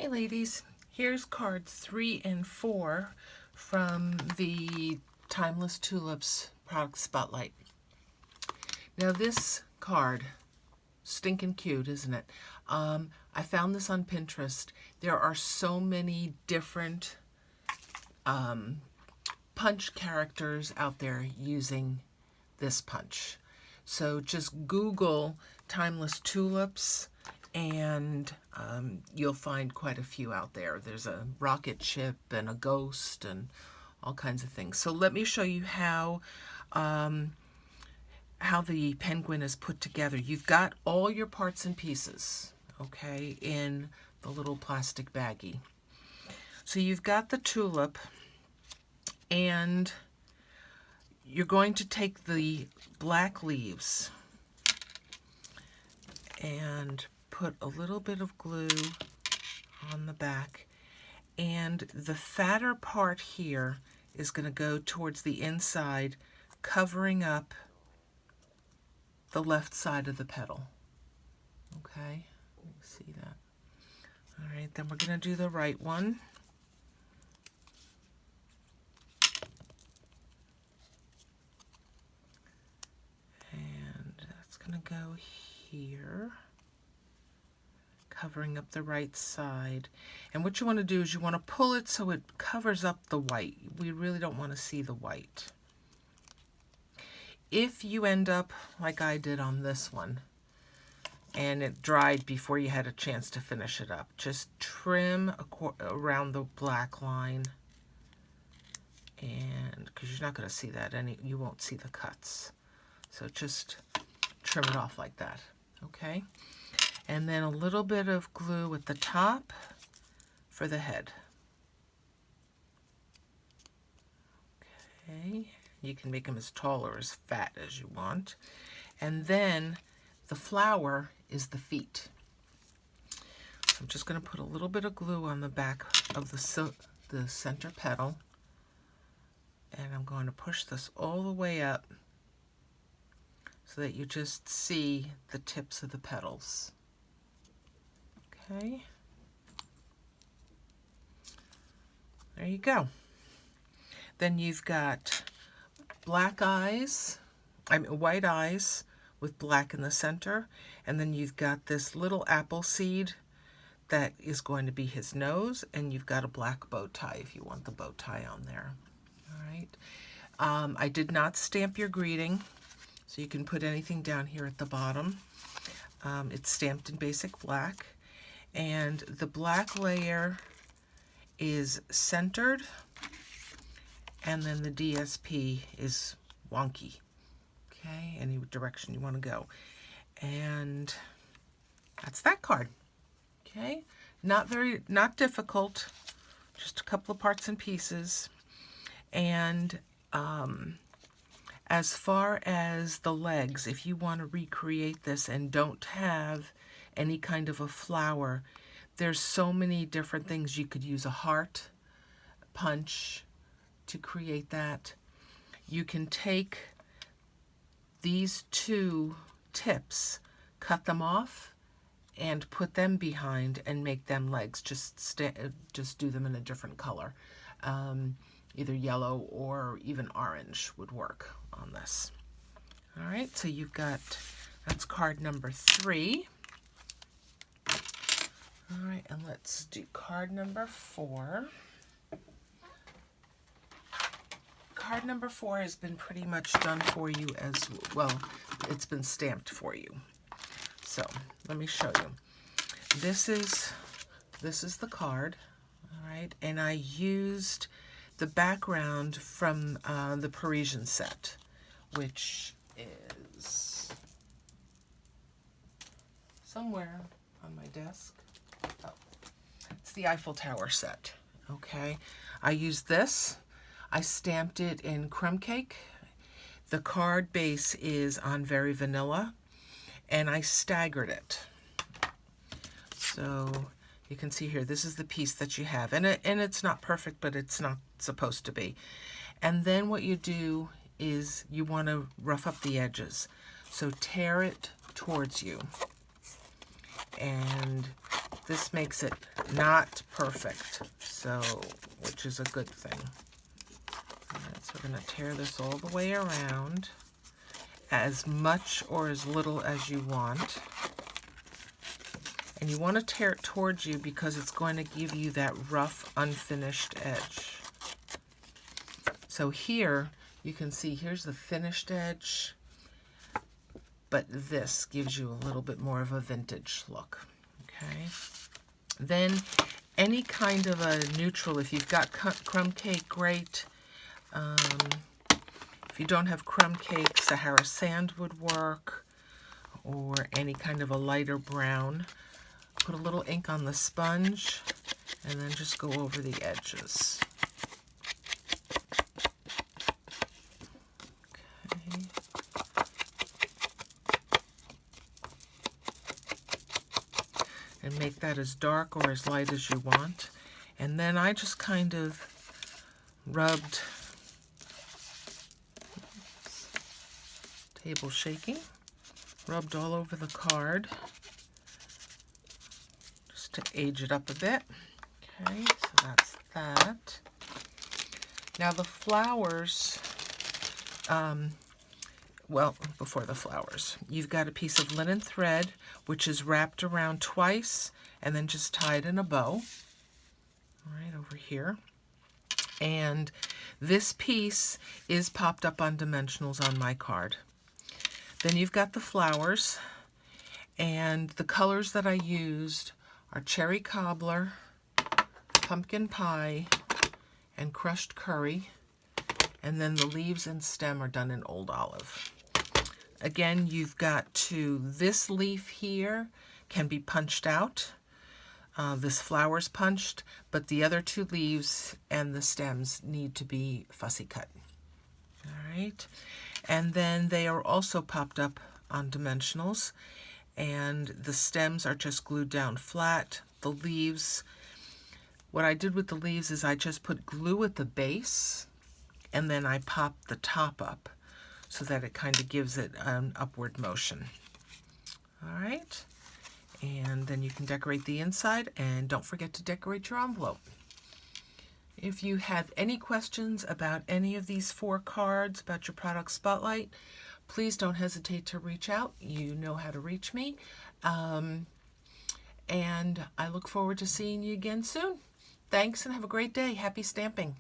Hey ladies, here's cards 3 and 4 from the Timeless Tulips product spotlight. Now this card, stinking cute, isn't it? I found this on Pinterest. There are so many different punch characters out there using this punch. So just Google Timeless Tulips and you'll find quite a few out there. There's a rocket ship and a ghost and all kinds of things. So let me show you how the penguin is put together. You've got all your parts and pieces, okay, in the little plastic baggie. So you've got the tulip, and you're going to take the black leaves and put a little bit of glue on the back, and the fatter part here is going to go towards the inside, covering up the left side of the petal. Okay, you see that? All right, then we're going to do the right one. And that's going to go here, covering up the right side. And what you want to do is you want to pull it so it covers up the white. We really don't want to see the white. If you end up like I did on this one and it dried before you had a chance to finish it up, just trim around the black line, and because you're not going to see that, you won't see the cuts. So just trim it off like that, okay? And then a little bit of glue at the top for the head. Okay, you can make them as tall or as fat as you want. And then the flower is the feet. So I'm just going to put a little bit of glue on the back of the center petal. And I'm going to push this all the way up so that you just see the tips of the petals. Okay. There you go. Then you've got white eyes with black in the center, and then you've got this little apple seed that is going to be his nose, and you've got a black bow tie if you want the bow tie on there. All right. I did not stamp your greeting, so you can put anything down here at the bottom. It's stamped in basic black, and the black layer is centered, and then the DSP is wonky. Okay, any direction you want to go. And that's that card. Okay, not difficult, just a couple of parts and pieces. And as far as the legs, if you want to recreate this and don't have any kind of a flower, there's so many different things. You could use a heart punch to create that. You can take these two tips, cut them off, and put them behind and make them legs. Just do them in a different color. Either yellow or even orange would work on this. All right, so that's card number 3. All right, and let's do card number 4. Card number 4 has been pretty much done for you as well. It's been stamped for you. So let me show you. This is the card, all right, and I used the background from the Parisian set, which is somewhere on my desk. Oh, it's the Eiffel Tower set. Okay, I used this. I stamped it in crumb cake. The card base is on Very Vanilla, and I staggered it. So you can see here, this is the piece that you have, and it's not perfect, but it's not supposed to be. And then what you do is you want to rough up the edges. So tear it towards you, and This makes it not perfect, so, which is a good thing. All right, so we're going to tear this all the way around, as much or as little as you want. And you want to tear it towards you because it's going to give you that rough, unfinished edge. So here, you can see here's the finished edge, but this gives you a little bit more of a vintage look, okay? Then any kind of a neutral, if you've got crumb cake, great. If you don't have crumb cake, Sahara sand would work, or any kind of a lighter brown. Put a little ink on the sponge, and then just go over the edges. Okay. And make that as dark or as light as you want. And then I just kind of rubbed, table shaking, rubbed all over the card just to age it up a bit. Okay, so that's that. Now the flowers, well, before the flowers, you've got a piece of linen thread which is wrapped around twice and then just tied in a bow. All right, over here. And this piece is popped up on dimensionals on my card. Then you've got the flowers, and the colors that I used are cherry cobbler, pumpkin pie, and crushed curry. And then the leaves and stem are done in old olive. Again, you've got this leaf here can be punched out. This flower's punched, but the other two leaves and the stems need to be fussy cut. All right. And then they are also popped up on dimensionals, and the stems are just glued down flat. The leaves, what I did with the leaves is I just put glue at the base, and then I popped the top up so that it kind of gives it an upward motion. All right. And then you can decorate the inside, and don't forget to decorate your envelope. If you have any questions about any of these 4 cards, about your product spotlight, please don't hesitate to reach out. You know how to reach me. And I look forward to seeing you again soon. Thanks, and have a great day. Happy stamping.